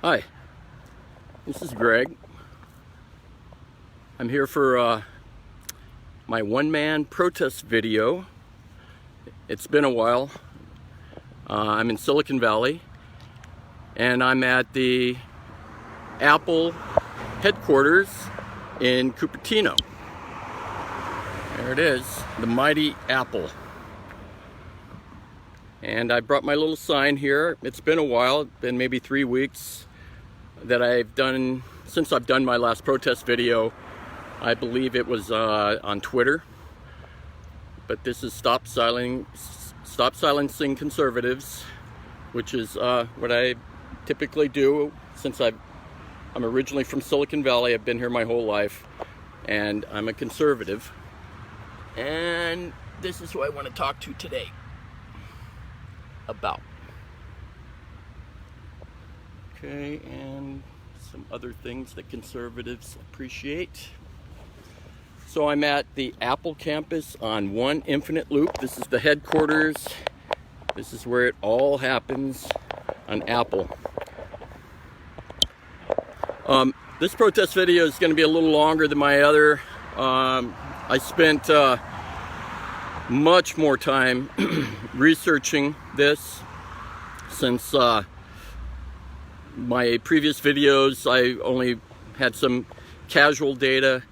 Hi, this is Greg. I'm here for my one-man protest video. It's been a while. I'm in Silicon Valley, and I'm at the Apple headquarters in Cupertino. There it is, the mighty Apple. And I brought my little sign here. It's been a while, it's been maybe 3 weeks that since I've done my last protest video. I believe it was on Twitter. But this is Stop Silencing Conservatives, which is what I typically do since I'm originally from Silicon Valley. I've been here my whole life, and I'm a conservative. And this is who I want to talk to today about. Okay, and some other things that conservatives appreciate. So I'm at the Apple campus on 1 Infinite Loop. This is the headquarters. This is where it all happens on Apple. This protest video is going to be a little longer than my other. I spent much more time researching this since my previous videos. I only had some casual data,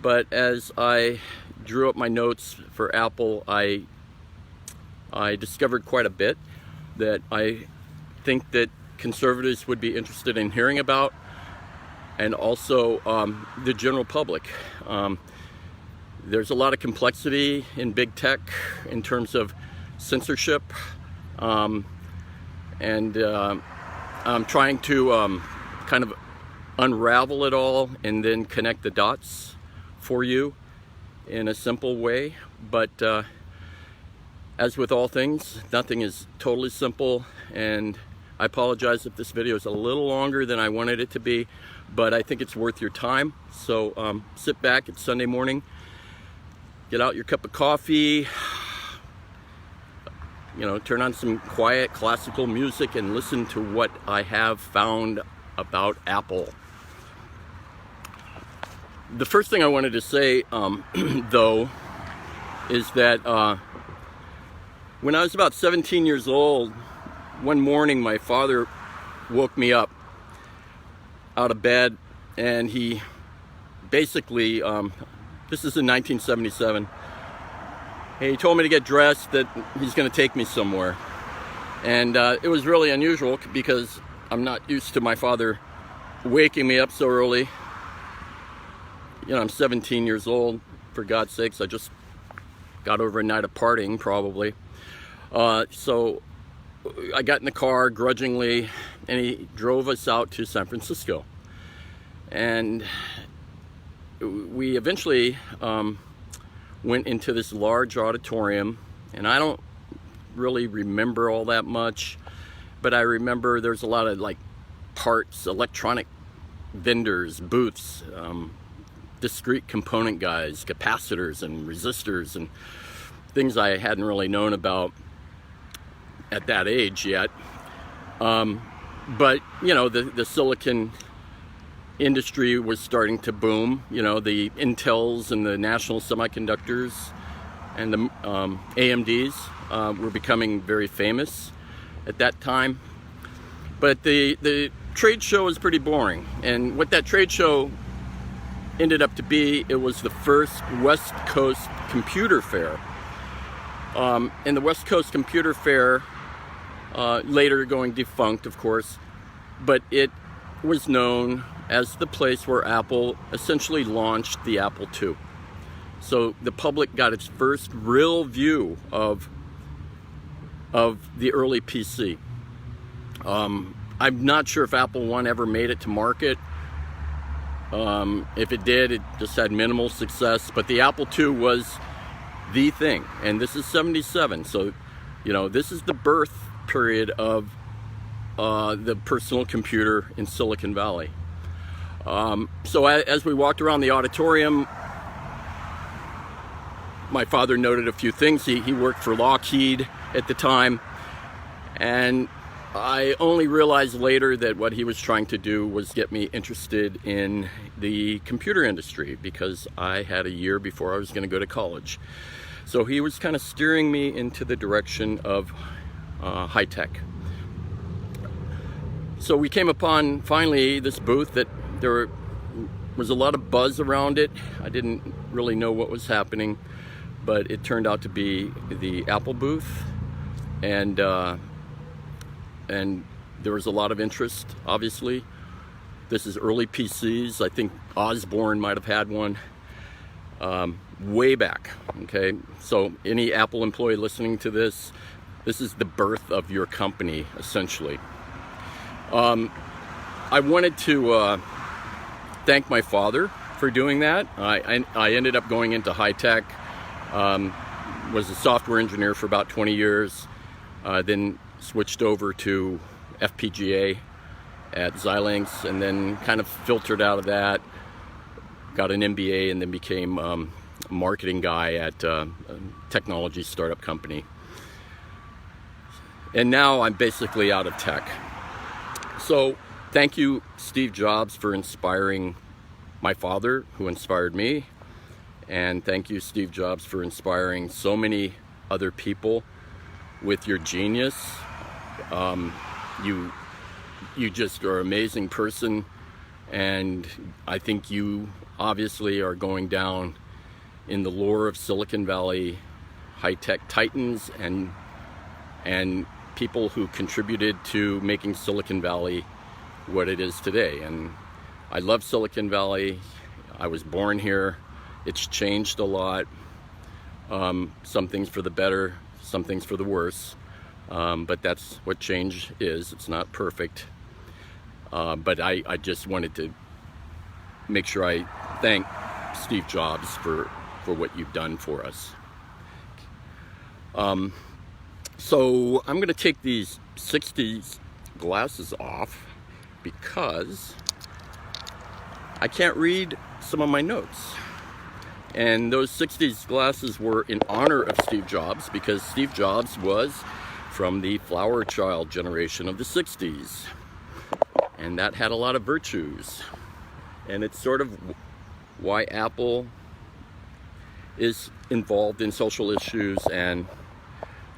but as I drew up my notes for Apple, I discovered quite a bit that I think that conservatives would be interested in hearing about, and also the general public. There's a lot of complexity in big tech in terms of censorship, and I'm trying to kind of unravel it all and then connect the dots for you in a simple way. But as with all things, nothing is totally simple, and I apologize if this video is a little longer than I wanted it to be, but I think it's worth your time. So sit back, it's Sunday morning, get out your cup of coffee, turn on some quiet classical music and listen to what I have found about Apple. The first thing I wanted to say, though, is that when I was about 17 years old, one morning my father woke me up out of bed, and he basically, this is in 1977, he told me to get dressed, that he's going to take me somewhere. And it was really unusual because I'm not used to my father waking me up so early. I'm 17 years old, for God's sakes. I just got over a night of partying, probably. So I got in the car grudgingly, and he drove us out to San Francisco. And we eventually went into this large auditorium, and I don't really remember all that much, but I remember there's a lot of parts, electronic vendors, booths, discrete component guys, capacitors and resistors, and things I hadn't really known about at that age yet. But the silicon industry was starting to boom. The Intels and the National Semiconductors and the AMDs were becoming very famous at that time. But the trade show was pretty boring. And what that trade show ended up to be, it was the first West Coast Computer Fair. And the West Coast Computer Fair, later going defunct, of course, but it was known as the place where Apple essentially launched the Apple II. So the public got its first real view of the early PC. I'm not sure if Apple I ever made it to market. If it did, it just had minimal success. But the Apple II was the thing, and this is 77. So, this is the birth period of the personal computer in Silicon Valley. So as we walked around the auditorium, my father noted a few things. He worked for Lockheed at the time, and I only realized later that what he was trying to do was get me interested in the computer industry, because I had a year before I was going to go to college. So he was kind of steering me into the direction of high tech. So we came upon finally this booth that there was a lot of buzz around it. I didn't really know what was happening, but it turned out to be the Apple booth, and there was a lot of interest, obviously. This is early PCs. I think Osborne might have had one way back, okay? So any Apple employee listening to this, this is the birth of your company, essentially. I wanted to thank my father for doing that. I ended up going into high tech, was a software engineer for about 20 years, then switched over to FPGA at Xilinx, and then kind of filtered out of that, got an MBA, and then became a marketing guy at a technology startup company. And now I'm basically out of tech. So thank you, Steve Jobs, for inspiring my father, who inspired me. And thank you, Steve Jobs, for inspiring so many other people with your genius. You just are an amazing person, and I think you obviously are going down in the lore of Silicon Valley high-tech titans and people who contributed to making Silicon Valley what it is today. And I love Silicon Valley. I was born here. It's changed a lot. Some things for the better, some things for the worse. But that's what change is. It's not perfect. But I just wanted to make sure I thank Steve Jobs for what you've done for us. So I'm going to take these 60s glasses off because I can't read some of my notes. And those 60s glasses were in honor of Steve Jobs, because Steve Jobs was from the flower child generation of the 60s. And that had a lot of virtues. And it's sort of why Apple is involved in social issues and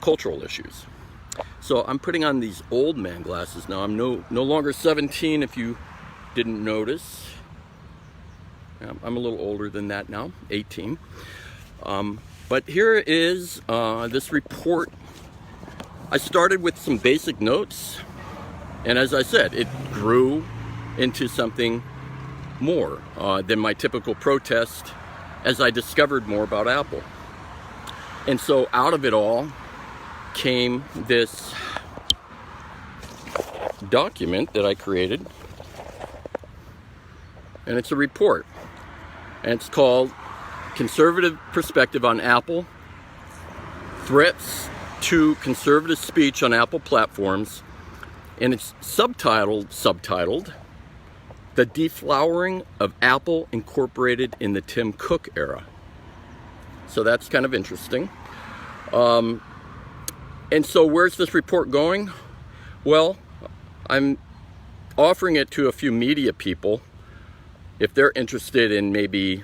cultural issues. So I'm putting on these old man glasses now. I'm no longer 17, if you didn't notice. I'm a little older than that now, 18. But here is this report. I started with some basic notes, and as I said, it grew into something more than my typical protest as I discovered more about Apple. And so out of it all came this document that I created, and it's a report, and it's called Conservative Perspective on Apple, Threats to Conservative Speech on Apple Platforms, and it's subtitled The Deflowering of Apple Incorporated in the Tim Cook Era. So that's kind of interesting. And so where's this report going? Well, I'm offering it to a few media people if they're interested in maybe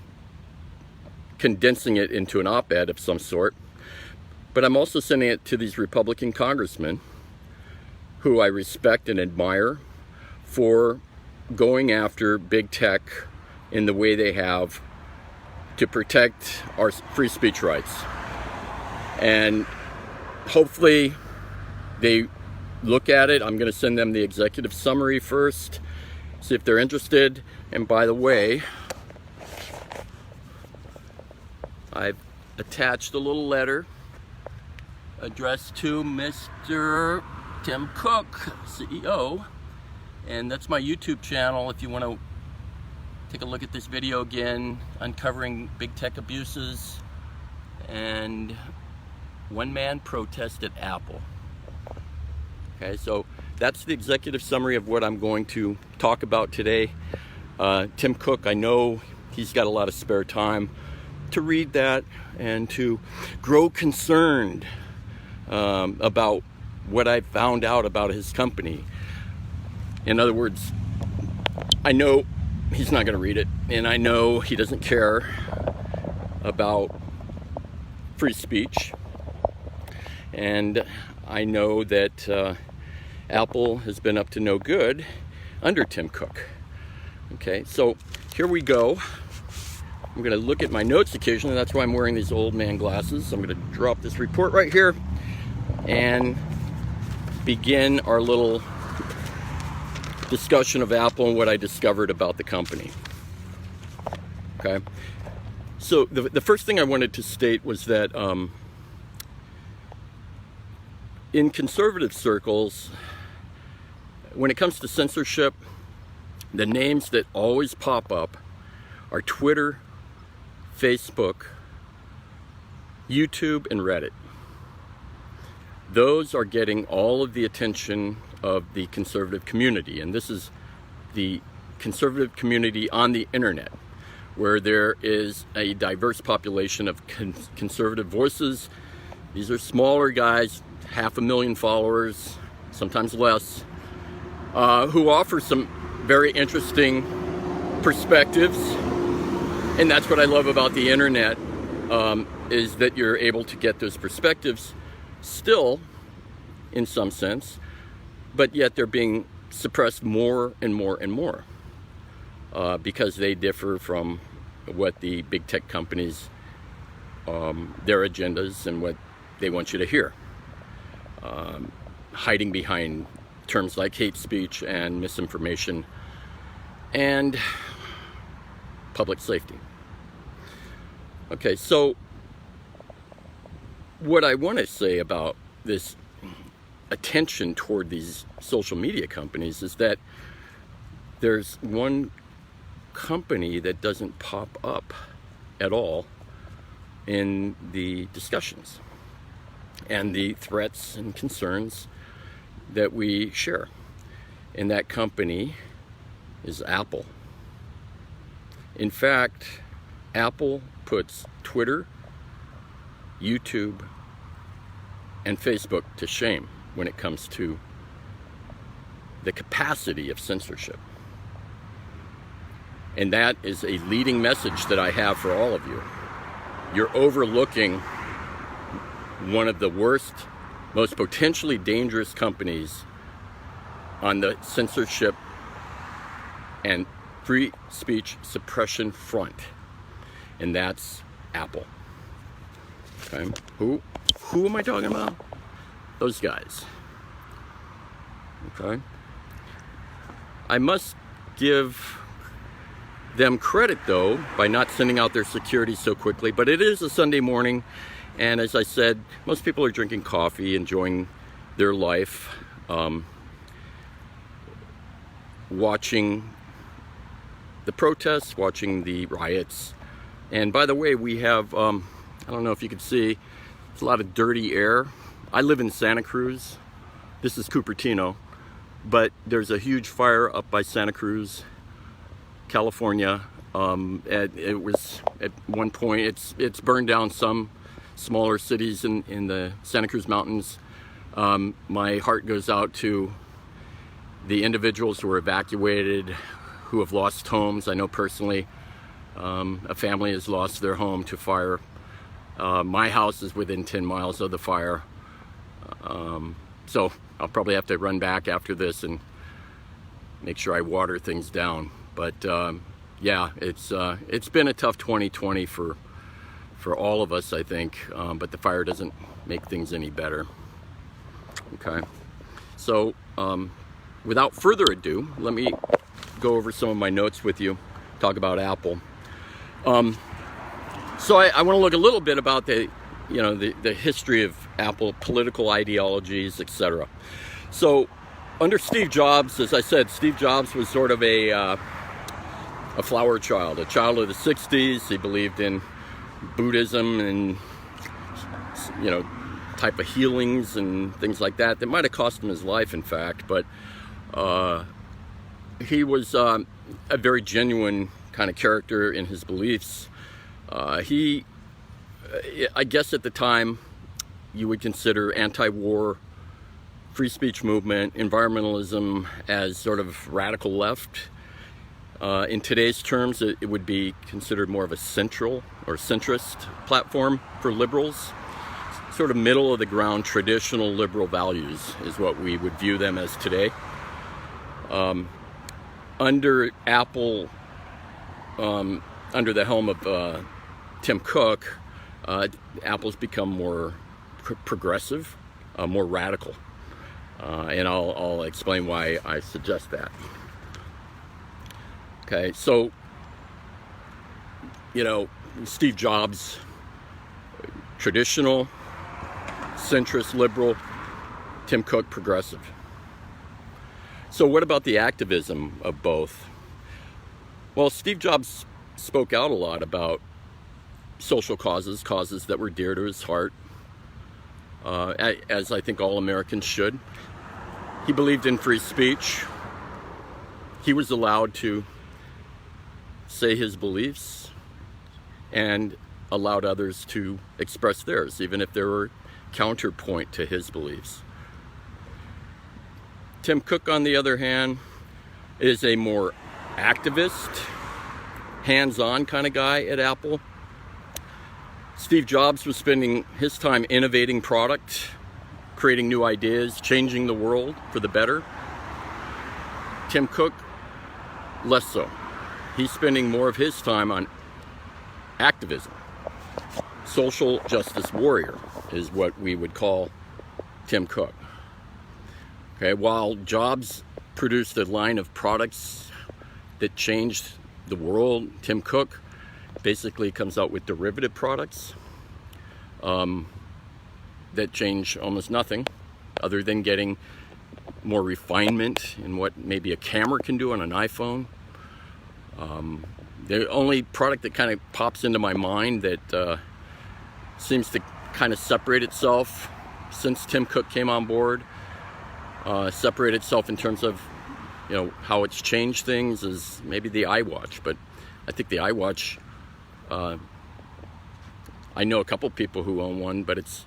condensing it into an op-ed of some sort. But I'm also sending it to these Republican congressmen who I respect and admire for going after big tech in the way they have to protect our free speech rights. And hopefully they look at it. I'm going to send them the executive summary first, see if they're interested. And by the way, I've attached a little letter addressed to Mr. Tim Cook, CEO, and that's my YouTube channel if you want to take a look at this video again, uncovering big tech abuses and one-man protest at Apple. Okay, so that's the executive summary of what I'm going to talk about today. Tim Cook, I know he's got a lot of spare time to read that and to grow concerned about what I found out about his company. In other words, I know he's not going to read it, and I know he doesn't care about free speech, and I know that Apple has been up to no good under Tim Cook. Okay, so here we go. I'm going to look at my notes occasionally. That's why I'm wearing these old man glasses. I'm going to drop this report right here and begin our little discussion of Apple and what I discovered about the company. Okay, so the first thing I wanted to state was that in conservative circles, when it comes to censorship, the names that always pop up are Twitter, Facebook, YouTube, and Reddit. Those are getting all of the attention of the conservative community, and this is the conservative community on the internet, where there is a diverse population of conservative voices. These are smaller guys, 500,000 followers, sometimes less, who offer some very interesting perspectives. And that's what I love about the internet, is that you're able to get those perspectives still, in some sense, but yet they're being suppressed more and more and more because they differ from what the big tech companies, their agendas and what they want you to hear, hiding behind terms like hate speech and misinformation and public safety. Okay, so what I want to say about this attention toward these social media companies is that there's one company that doesn't pop up at all in the discussions and the threats and concerns that we share. And that company is Apple. In fact, Apple puts Twitter, YouTube, and Facebook to shame when it comes to the capacity of censorship. And that is a leading message that I have for all of you. You're overlooking one of the worst, most potentially dangerous companies on the censorship and free speech suppression front, and that's Apple. Okay, who am I talking about? Those guys. Okay, I must give them credit though by not sending out their security so quickly, but it is a Sunday morning, and as I said, most people are drinking coffee, enjoying their life, watching the protests, watching the riots. And by the way, we have, I don't know if you can see, it's a lot of dirty air. I live in Santa Cruz. This is Cupertino, but there's a huge fire up by Santa Cruz, California. It was at one point, it's burned down some smaller cities in the Santa Cruz Mountains. My heart goes out to the individuals who were evacuated, who have lost homes. I know personally, a family has lost their home to fire. My house is within 10 miles of the fire. So I'll probably have to run back after this and make sure I water things down. But yeah, it's been a tough 2020 for all of us, I think. But the fire doesn't make things any better. Okay, so without further ado, let me go over some of my notes with you, talk about Apple. So I want to look a little bit about the history of Apple, political ideologies, etc. So under Steve Jobs, as I said, Steve Jobs was sort of a flower child, a child of the 60s. He believed in Buddhism and, type of healings and things like that. That might have cost him his life, in fact, but he was a very genuine kind of character in his beliefs. I guess at the time, you would consider anti-war free speech movement, environmentalism as sort of radical left. In today's terms, it would be considered more of a central or centrist platform for liberals. Sort of middle of the ground traditional liberal values is what we would view them as today. Under Apple, under the helm of Tim Cook, Apple's become more progressive, more radical. And I'll explain why I suggest that. Okay, so, Steve Jobs, traditional, centrist, liberal, Tim Cook, progressive. So what about the activism of both? Well, Steve Jobs spoke out a lot about social causes that were dear to his heart, as I think all Americans should. He believed in free speech. He was allowed to say his beliefs and allowed others to express theirs, even if they were counterpoint to his beliefs. Tim Cook, on the other hand, is a more activist, hands-on kind of guy at Apple. Steve Jobs was spending his time innovating product, creating new ideas, changing the world for the better. Tim Cook, less so. He's spending more of his time on activism. Social justice warrior is what we would call Tim Cook. Okay, while Jobs produced a line of products that changed the world, Tim Cook basically comes out with derivative products that change almost nothing other than getting more refinement in what maybe a camera can do on an iPhone. The only product that kind of pops into my mind that seems to kind of separate itself since Tim Cook came on board, separate itself in terms of how it's changed things, is maybe the iWatch. But I think the iWatch, I know a couple people who own one, but it's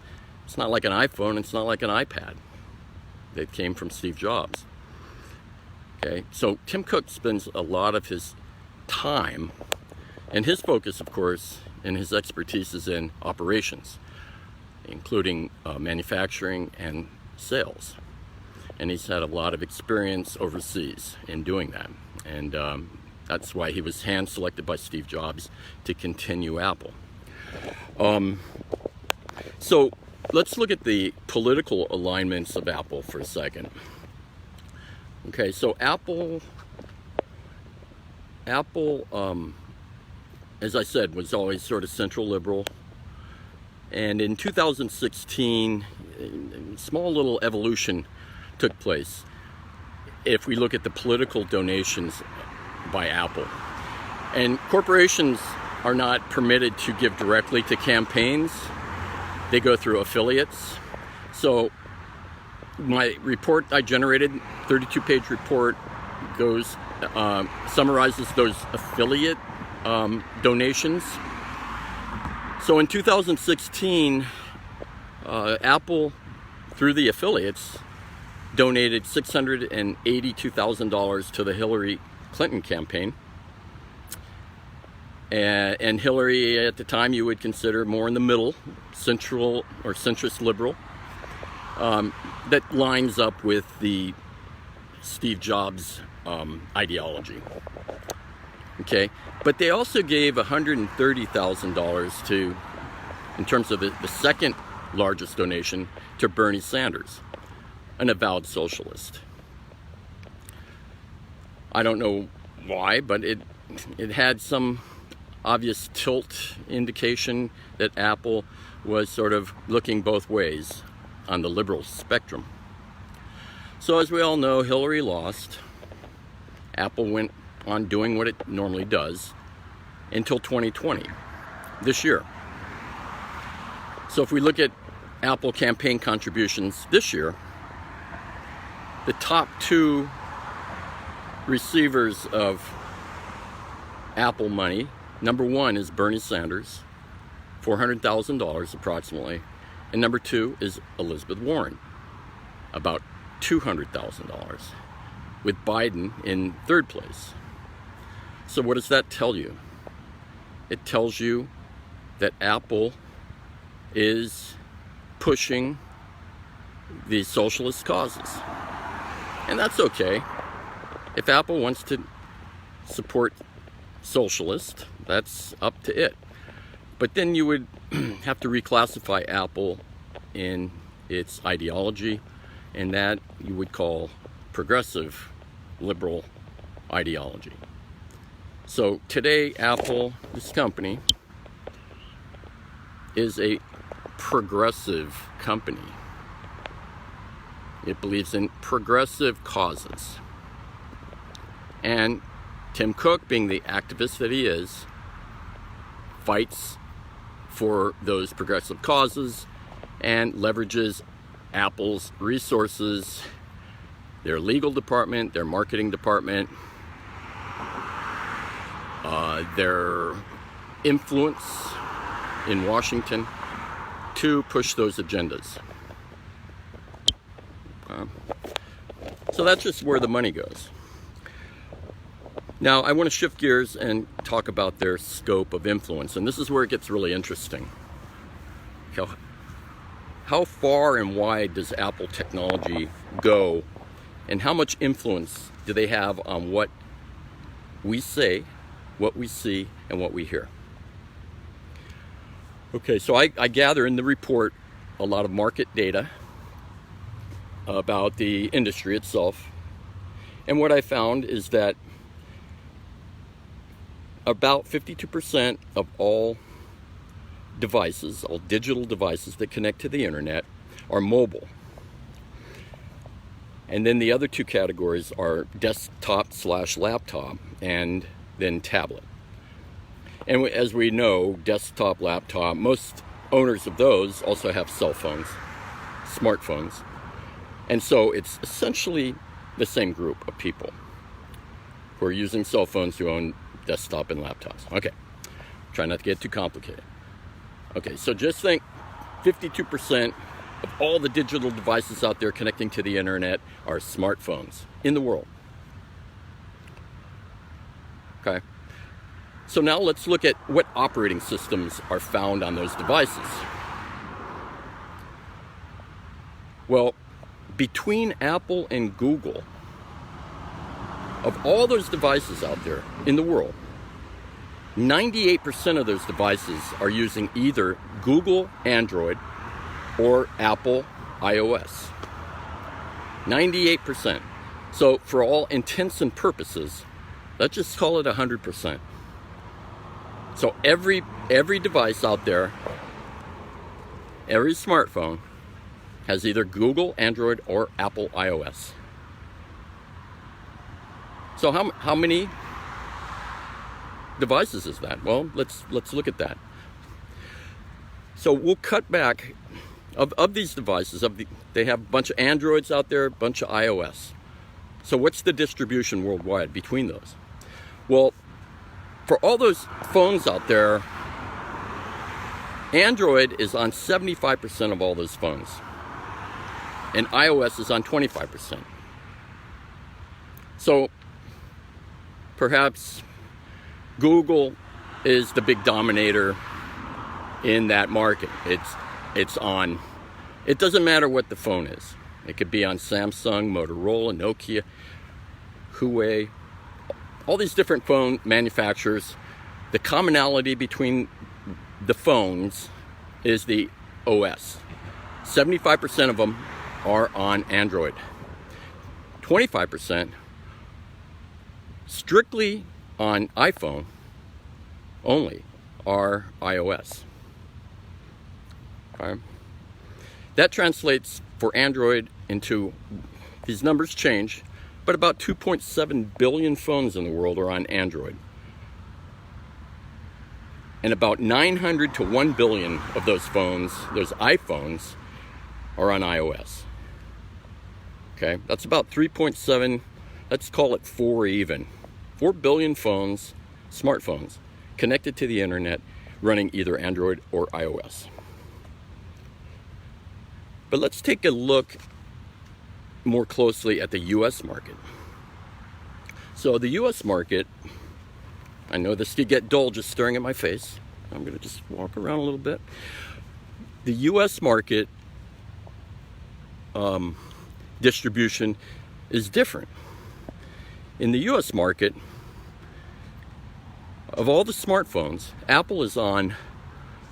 not like an iPhone, it's not like an iPad that came from Steve Jobs. Okay, so Tim Cook spends a lot of his time, and his focus, of course, and his expertise is in operations, including manufacturing and sales. And he's had a lot of experience overseas in doing that. And that's why he was hand-selected by Steve Jobs to continue Apple. So let's look at the political alignments of Apple for a second. Okay, so Apple, as I said, was always sort of central liberal. And in 2016, a small little evolution took place. If we look at the political donations by Apple. And corporations are not permitted to give directly to campaigns. They go through affiliates. So my report I generated, 32-page report, goes summarizes those affiliate donations. So in 2016, Apple, through the affiliates, donated $682,000 to the Hillary Clinton campaign. And Hillary, at the time, you would consider more in the middle, central or centrist liberal. That lines up with the Steve Jobs ideology. Okay, but they also gave $130,000 to, in terms of the second largest donation, to Bernie Sanders, an avowed socialist. I don't know why, but it had some obvious tilt indication that Apple was sort of looking both ways on the liberal spectrum. So as we all know, Hillary lost. Apple went on doing what it normally does until 2020, this year. So if we look at Apple campaign contributions this year, the top two receivers of Apple money, number one is Bernie Sanders, $400,000 approximately, and number two is Elizabeth Warren, about $200,000, with Biden in third place. So what does that tell you? It tells you that Apple is pushing these socialist causes. And that's okay. If Apple wants to support socialists, that's up to it. But then you would have to reclassify Apple in its ideology, and that you would call progressive liberal ideology. So today, Apple, this company, is a progressive company. It believes in progressive causes. And Tim Cook, being the activist that he is, fights for those progressive causes and leverages Apple's resources, their legal department, their marketing department, their influence in Washington to push those agendas. So that's just where the money goes. Now I want to shift gears and talk about their scope of influence, and this is where it gets really interesting. How far and wide does Apple technology go, and how much influence do they have on what we say, what we see, and what we hear? Okay, so I gather in the report a lot of market data about the industry itself, and what I found is that about 52% of all devices, all digital devices that connect to the internet, are mobile. And then the other two categories are desktop/laptop and then tablet. And as we know, desktop, laptop, most owners of those also have cell phones, smartphones. And so it's essentially the same group of people who are using cell phones who own desktop and laptops. Okay, try not to get too complicated. Okay, so just think 52% of all the digital devices out there connecting to the internet are smartphones in the world. Okay, so now let's look at what operating systems are found on those devices. Well, between Apple and Google, of all those devices out there in the world, 98% of those devices are using either Google Android or Apple iOS. 98%. So for all intents and purposes, let's just call it 100%. So every device out there, every smartphone, has either Google Android or Apple iOS. So how many devices is that? Well, let's look at that. So we'll cut back of these devices. They have a bunch of Androids out there, a bunch of iOS. So what's the distribution worldwide between those? Well, for all those phones out there, Android is on 75% of all those phones, and iOS is on 25%. So perhaps Google is the big dominator in that market. It's on. It doesn't matter what the phone is. It could be on Samsung, Motorola, Nokia, Huawei, all these different phone manufacturers. The commonality between the phones is the OS. 75% of them are on Android. 25% strictly on iPhone only are iOS. Okay. That translates for Android into, these numbers change, but about 2.7 billion phones in the world are on Android. And about 900 to 1 billion of those phones, those iPhones, are on iOS. Okay, that's about 3.7, let's call it 4 even. 4 billion phones, smartphones, connected to the internet, running either Android or iOS. But let's take a look more closely at the US market. So the US market, I know this could get dull just staring at my face. I'm going to just walk around a little bit. The US market distribution is different. In the US market, of all the smartphones, Apple is on,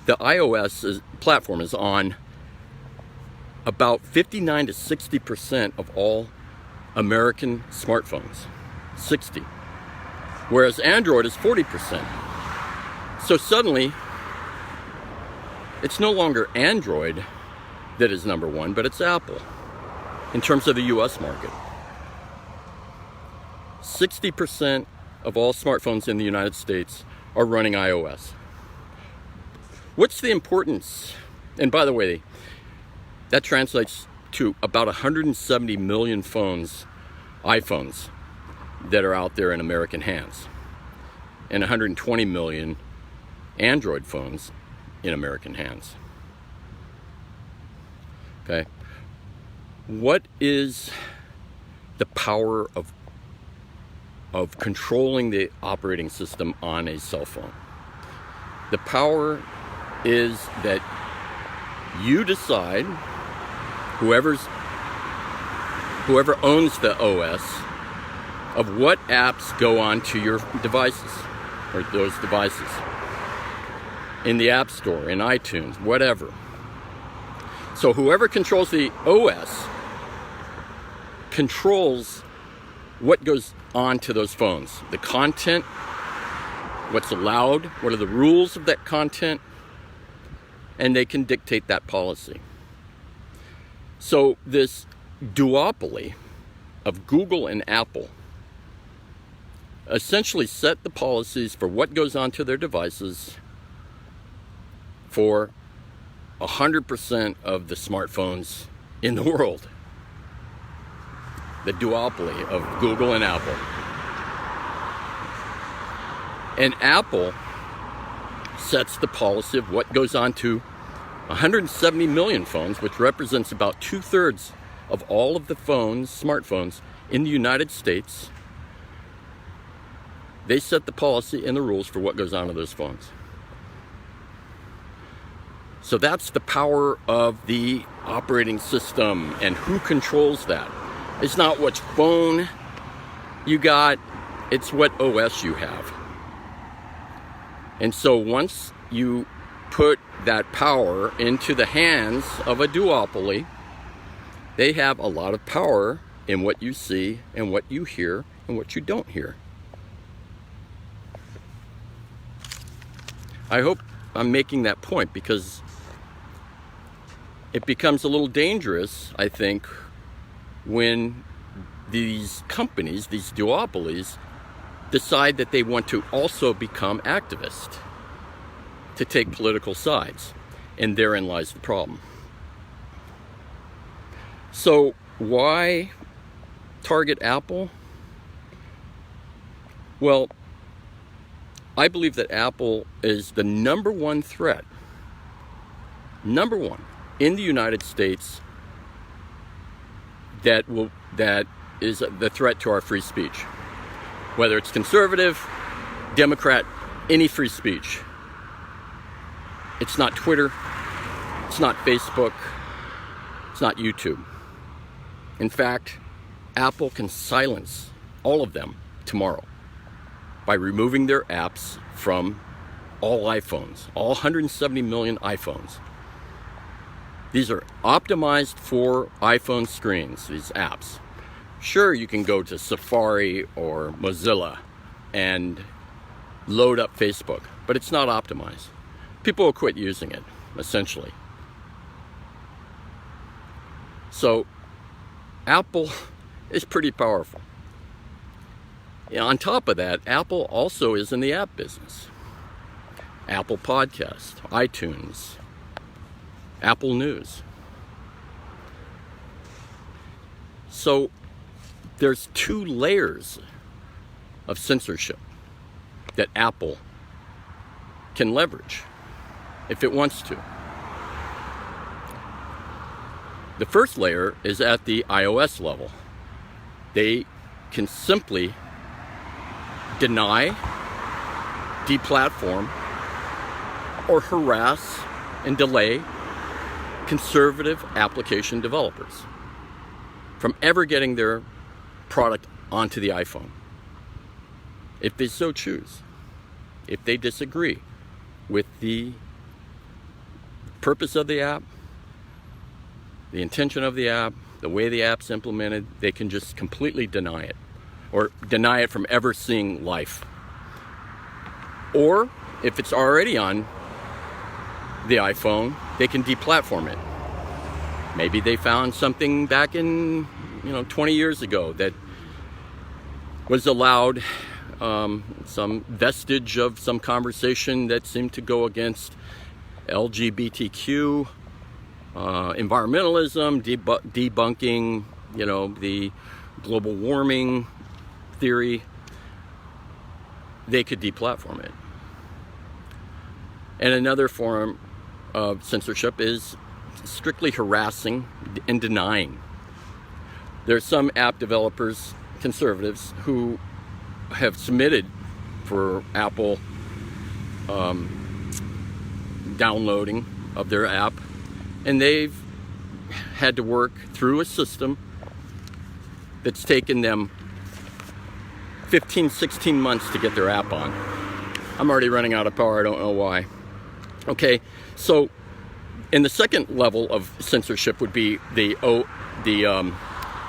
the iOS platform is on about 59 to 60% of all American smartphones. 60. Whereas Android is 40%. So suddenly, it's no longer Android that is number one, but it's Apple in terms of the US market. 60% of all smartphones in the United States are running iOS. What's the importance? And by the way, that translates to about 170 million phones, iPhones, that are out there in American hands, and 120 million Android phones in American hands. Okay. What is the power of controlling the operating system on a cell phone? The power is that you decide, whoever owns the OS, of what apps go onto your devices, or those devices, in the App Store, in iTunes, whatever. So whoever controls the OS controls what goes onto those phones, the content, what's allowed, what are the rules of that content, and they can dictate that policy. So this duopoly of Google and Apple essentially set the policies for what goes onto their devices for 100% of the smartphones in the world. The duopoly of Google and Apple. And Apple sets the policy of what goes on to 170 million phones, which represents about 2/3 of all of the phones, smartphones in the United States. They set the policy and the rules for what goes on to those phones. So that's the power of the operating system, and who controls that. It's not which phone you got, it's what OS you have. And so once you put that power into the hands of a duopoly, they have a lot of power in what you see and what you hear and what you don't hear. I hope I'm making that point, because it becomes a little dangerous, I think, when these companies, these duopolies, decide that they want to also become activists, to take political sides. And therein lies the problem. So why target Apple? Well, I believe that Apple is the number one threat, number one, in the United States that is the threat to our free speech. Whether it's conservative, Democrat, any free speech. It's not Twitter, it's not Facebook, it's not YouTube. In fact, Apple can silence all of them tomorrow by removing their apps from all iPhones, all 170 million iPhones. These are optimized for iPhone screens, these apps. Sure, you can go to Safari or Mozilla and load up Facebook, but it's not optimized. People will quit using it, essentially. So, Apple is pretty powerful. And on top of that, Apple also is in the app business. AppleProtest, iTunes, Apple News. So there's 2 layers of censorship that Apple can leverage if it wants to. The first layer is at the iOS level. They can simply deny, deplatform, or harass and delay conservative application developers from ever getting their product onto the iPhone, if they so choose, if they disagree with the purpose of the app, the intention of the app, the way the app's implemented. They can just completely deny it, or deny it from ever seeing life. Or if it's already on the iPhone, they can deplatform it. Maybe they found something back in 20 years ago that was allowed, some vestige of some conversation that seemed to go against LGBTQ, environmentalism, debunking, the global warming theory. They could deplatform it. And another form of censorship is strictly harassing and denying. There are some app developers, conservatives, who have submitted for Apple downloading of their app, and they've had to work through a system that's taken them 15, 16 months to get their app on. I'm already running out of power, I don't know why. Okay, so in the second level of censorship would be the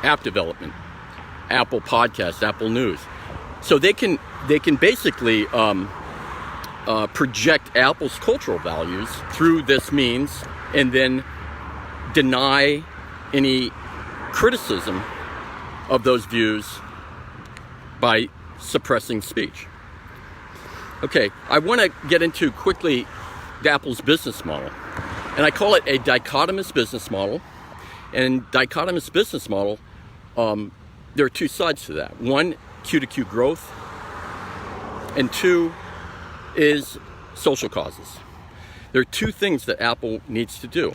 app development, AppleProtest, Apple News. So they can basically project Apple's cultural values through this means, and then deny any criticism of those views by suppressing speech. Okay, I want to get into quickly Apple's business model. And I call it a dichotomous business model. And dichotomous business model, there are two sides to that. One, Q2Q growth, and two is social causes. There are two things that Apple needs to do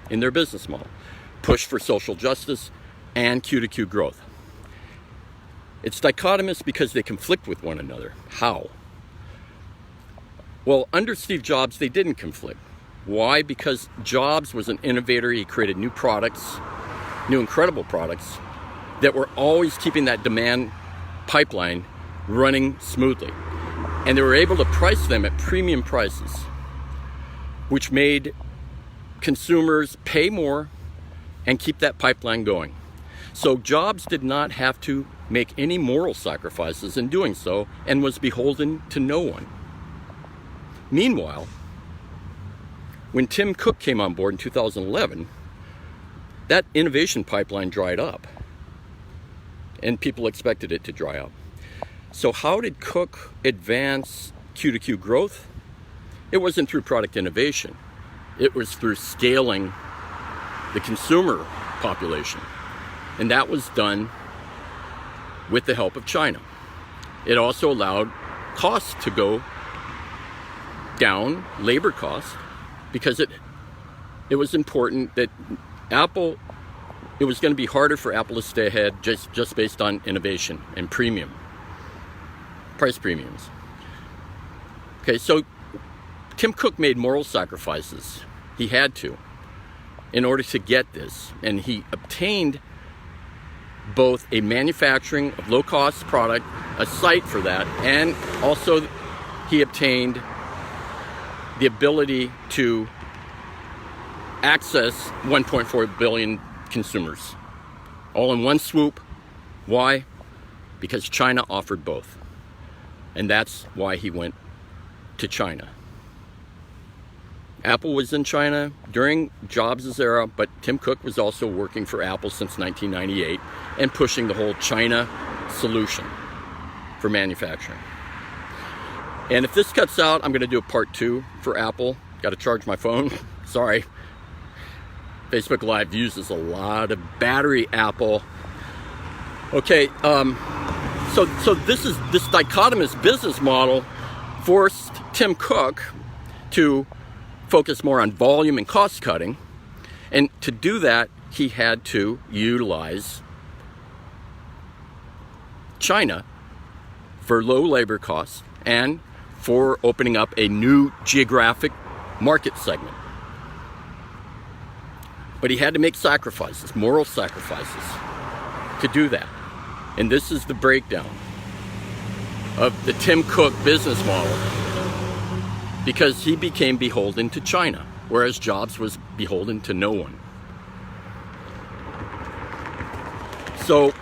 in their business model: push for social justice and Q2Q growth. It's dichotomous because they conflict with one another. How? Well, under Steve Jobs, they didn't conflict. Why? Because Jobs was an innovator. He created new products, new incredible products that were always keeping that demand pipeline running smoothly. And they were able to price them at premium prices, which made consumers pay more and keep that pipeline going. So Jobs did not have to make any moral sacrifices in doing so, and was beholden to no one. Meanwhile, when Tim Cook came on board in 2011, that innovation pipeline dried up, and people expected it to dry up. So how did Cook advance Q2Q growth? It wasn't through product innovation. It was through scaling the consumer population. And that was done with the help of China. It also allowed costs to go down, labor costs, because it was important that it was going to be harder for Apple to stay ahead just based on innovation and price premiums. Okay, so Tim Cook made moral sacrifices. He had to, in order to get this. And he obtained both a manufacturing of low-cost product, a site for that, and also he obtained the ability to access 1.4 billion consumers, all in one swoop. Why? Because China offered both. And that's why he went to China. Apple was in China during Jobs' era, but Tim Cook was also working for Apple since 1998 and pushing the whole China solution for manufacturing. And if this cuts out, I'm going to do a part 2 for Apple. Got to charge my phone. Sorry. Facebook Live uses a lot of battery, Apple. Okay, so this dichotomous business model forced Tim Cook to focus more on volume and cost cutting. And to do that, he had to utilize China for low labor costs and for opening up a new geographic market segment. But he had to make sacrifices, moral sacrifices, to do that. And this is the breakdown of the Tim Cook business model, because he became beholden to China, whereas Jobs was beholden to no one. So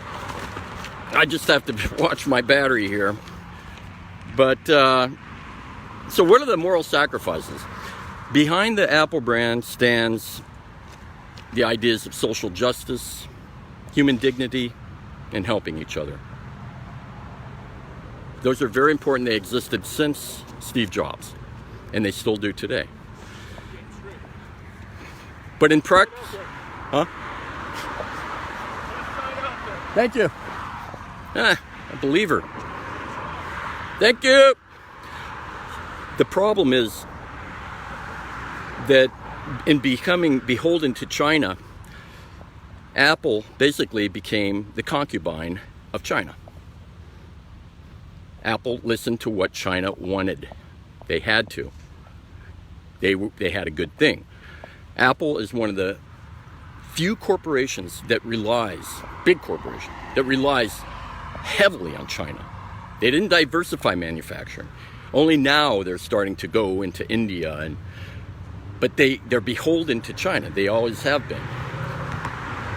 I just have to watch my battery here. But so what are the moral sacrifices? Behind the Apple brand stands the ideas of social justice, human dignity, and helping each other. Those are very important. They existed since Steve Jobs, and they still do today. But in practice, huh? Thank you. A believer. Thank you. The problem is that in becoming beholden to China, Apple basically became the concubine of China. Apple listened to what China wanted. They had to. They had a good thing. Apple is one of the few corporations that big corporation, that relies heavily on China. They didn't diversify manufacturing. Only now they're starting to go into India, but they're beholden to China. They always have been.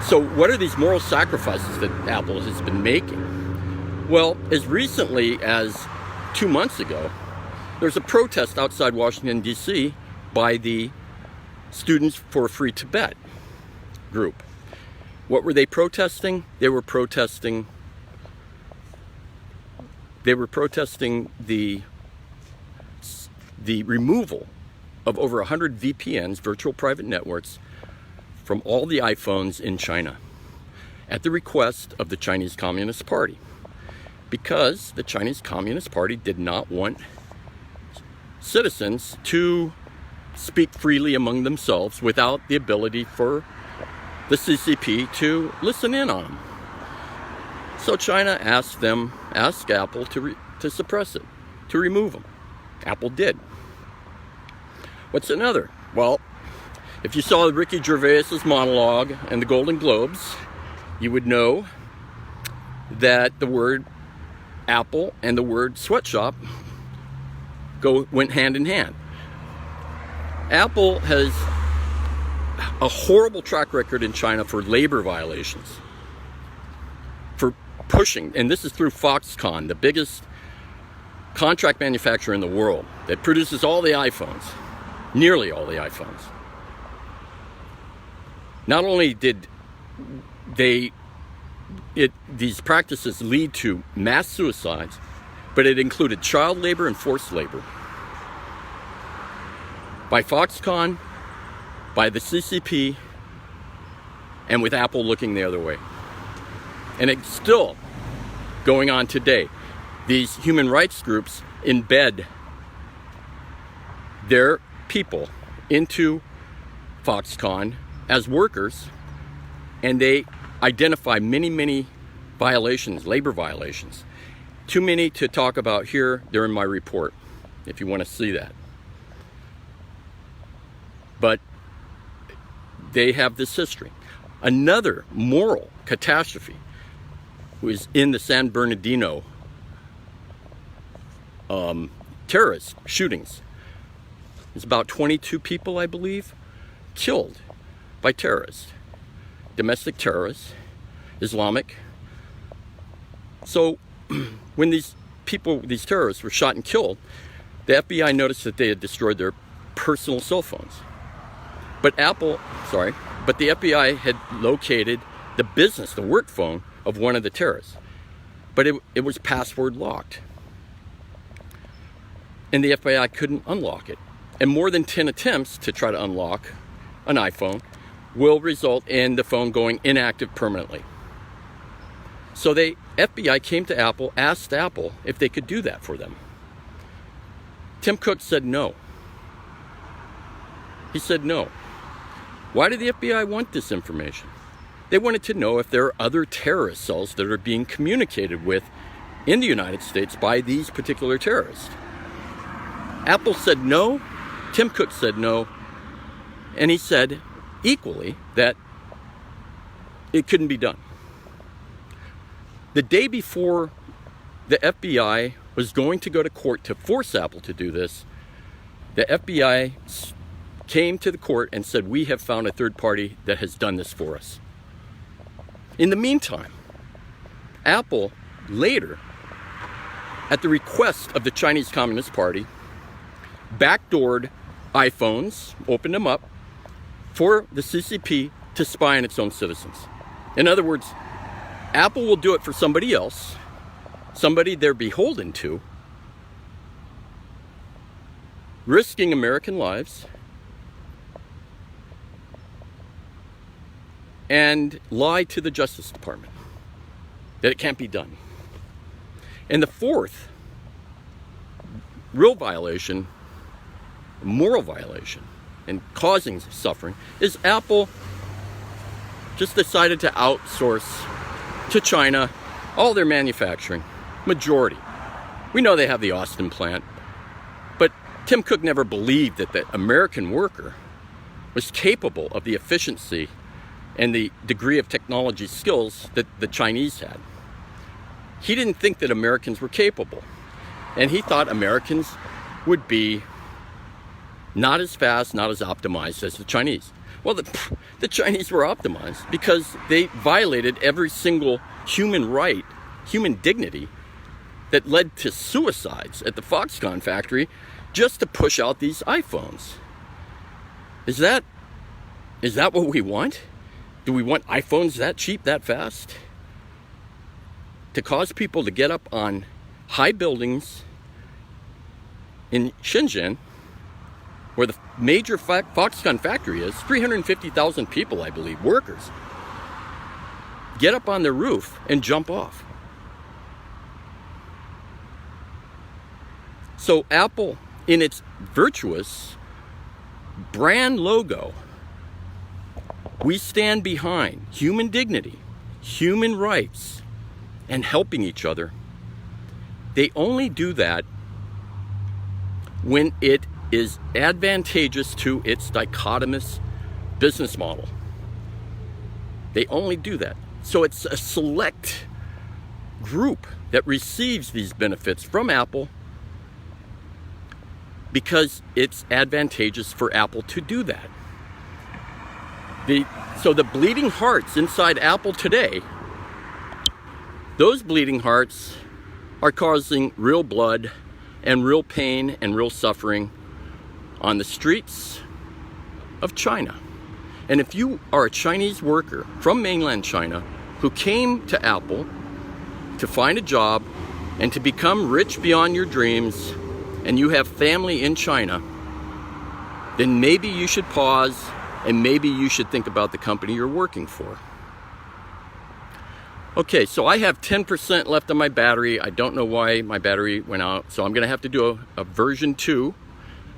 So what are these moral sacrifices that Apple has been making? Well, as recently as 2 months ago, there's a protest outside Washington, D.C. by the Students for Free Tibet group. What were they protesting? They were protesting the removal of over 100 VPNs, virtual private networks, from all the iPhones in China at the request of the Chinese Communist Party, because the Chinese Communist Party did not want citizens to speak freely among themselves without the ability for the CCP to listen in on them. So China asked Apple to suppress it, to remove them. Apple did. What's another? Well, if you saw Ricky Gervais's monologue and the Golden Globes, you would know that the word Apple and the word sweatshop went hand in hand. Apple has a horrible track record in China for labor violations, for pushing, and this is through Foxconn, the biggest contract manufacturer in the world that produces all the iPhones, nearly all the iPhones. Not only did these practices lead to mass suicides, but it included child labor and forced labor. By Foxconn, by the CCP, and with Apple looking the other way. And it's still going on today. These human rights groups embed their people into Foxconn as workers, and they identify many, many violations, labor violations. Too many to talk about here. They're in my report if you want to see that. But they have this history. Another moral catastrophe was in the San Bernardino terrorist shootings. There's about 22 people, I believe, killed by terrorists, domestic terrorists, Islamic. So when these terrorists were shot and killed, the FBI noticed that they had destroyed their personal cell phones. But the FBI had located the business, the work phone of one of the terrorists. But it was password locked. And the FBI couldn't unlock it. And more than 10 attempts to try to unlock an iPhone will result in the phone going inactive permanently. So the FBI came to Apple, asked Apple if they could do that for them. Tim Cook said no. He said no. Why did the FBI want this information? They wanted to know if there are other terrorist cells that are being communicated with in the United States by these particular terrorists. Apple said no, Tim Cook said no, and he said equally that it couldn't be done. The day before the FBI was going to go to court to force Apple to do this, the FBI came to the court and said, we have found a third party that has done this for us. In the meantime, Apple later, at the request of the Chinese Communist Party, backdoored iPhones, opened them up for the CCP to spy on its own citizens. In other words, Apple will do it for somebody else, somebody they're beholden to, risking American lives, and lie to the Justice Department that it can't be done. And the fourth real violation, moral violation, and causing suffering, is Apple just decided to outsource to China all their manufacturing, majority. We know they have the Austin plant, but Tim Cook never believed that the American worker was capable of the efficiency and the degree of technology skills that the Chinese had. He didn't think that Americans were capable, and he thought Americans would be not as fast, not as optimized as the Chinese. Well, the Chinese were optimized because they violated every single human right, human dignity, that led to suicides at the Foxconn factory just to push out these iPhones. Is that what we want? Do we want iPhones that cheap, that fast? To cause people to get up on high buildings in Shenzhen, where the major Foxconn factory is, 350,000 people, I believe, workers, get up on their roof and jump off. So Apple, in its virtuous brand logo, we stand behind human dignity, human rights, and helping each other. They only do that when it is advantageous to its dichotomous business model. They only do that. So it's a select group that receives these benefits from Apple because it's advantageous for Apple to do that. So the bleeding hearts inside Apple today, those bleeding hearts are causing real blood and real pain and real suffering on the streets of China. And if you are a Chinese worker from mainland China who came to Apple to find a job and to become rich beyond your dreams, and you have family in China, then maybe you should pause and maybe you should think about the company you're working for. Okay, so I have 10% left on my battery. I don't know why my battery went out, so I'm gonna have to do a version 2.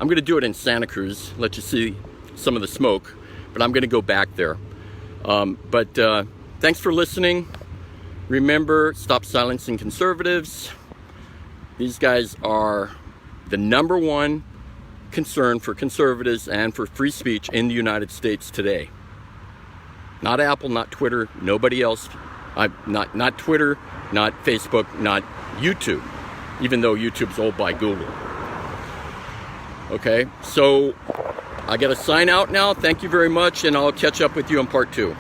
I'm gonna do it in Santa Cruz, let you see some of the smoke, but I'm gonna go back there. Thanks for listening. Remember, stop silencing conservatives. These guys are the #1 concern for conservatives and for free speech in the United States today. Not Apple, not Twitter, nobody else. Not Twitter, not Facebook, not YouTube, even though YouTube's owned by Google. Okay, so I gotta sign out now. Thank you very much, and I'll catch up with you on part 2.